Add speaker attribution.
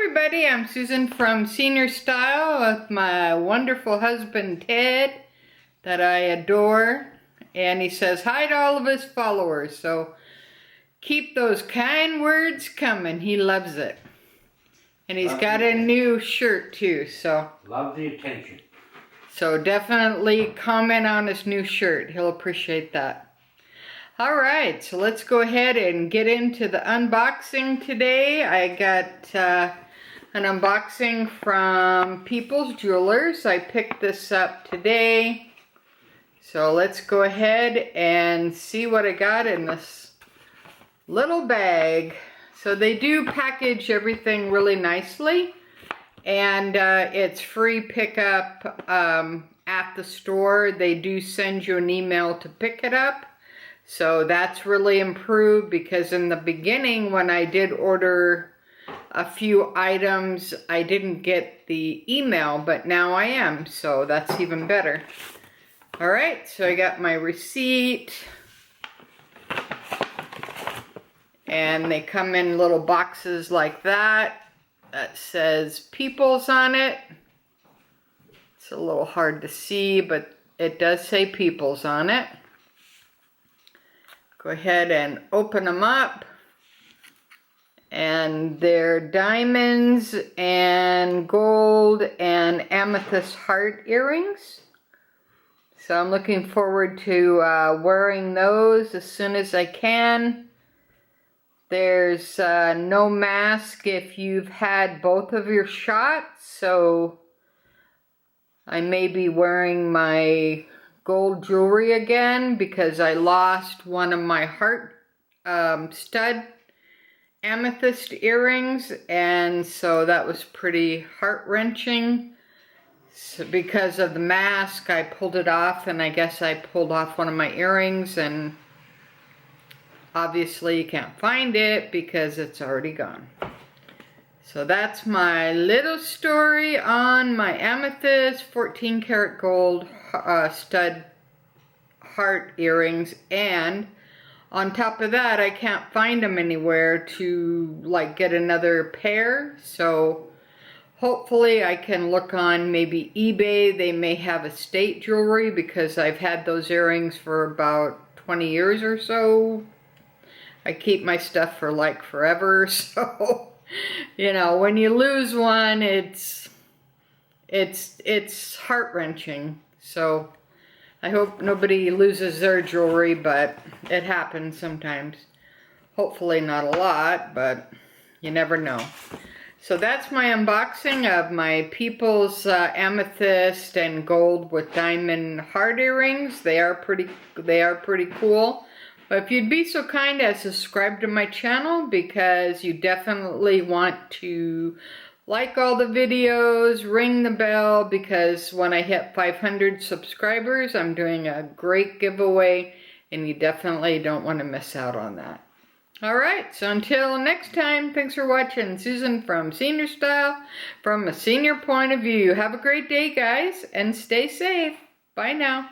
Speaker 1: everybody, I'm Susan from Senior Style with my wonderful husband Ted that I adore, and he says hi to all of his followers, so keep those kind words coming. He loves it. And he's got a new shirt too, so
Speaker 2: love the attention.
Speaker 1: So definitely comment on his new shirt. He'll appreciate that. Alright, so let's go ahead and get into the unboxing today. I got an unboxing from People's Jewelers. I picked this up today. So let's go ahead and see what I got in this little bag. So they do package everything really nicely. And it's free pickup at the store. They do send you an email to pick it up. So that's really improved, because in the beginning when I did order a few items, I didn't get the email, but now I am, so that's even better. Alright, so I got my receipt, and they come in little boxes like that says People's on it. It's a little hard to see, but it does say People's on it. Go ahead and open them up, and they're diamonds and gold and amethyst heart earrings. So I'm looking forward to wearing those as soon as I can. There's no mask if you've had both of your shots, so I may be wearing my gold jewelry again because I lost one of my heart stud amethyst earrings, and so that was pretty heart-wrenching. So because of the mask, I pulled it off, and I guess I pulled off one of my earrings, and obviously you can't find it because it's already gone. So that's my little story on my amethyst 14 karat gold stud heart earrings, and on top of that I can't find them anywhere to like get another pair, so hopefully I can look on maybe eBay. They may have estate jewelry because I've had those earrings for about 20 years or so. I keep my stuff for like forever, so you know, when you lose one, it's heart-wrenching. So I hope nobody loses their jewelry, but it happens sometimes. Hopefully not a lot, but you never know. So that's my unboxing of my People's amethyst and gold with diamond heart earrings. They are pretty cool. But if you'd be so kind as to subscribe to my channel, because you definitely want to like all the videos, ring the bell, because when I hit 500 subscribers, I'm doing a great giveaway, and you definitely don't want to miss out on that. Alright, so until next time, thanks for watching. Susan from Senior Style, from a senior point of view. Have a great day, guys, and stay safe. Bye now.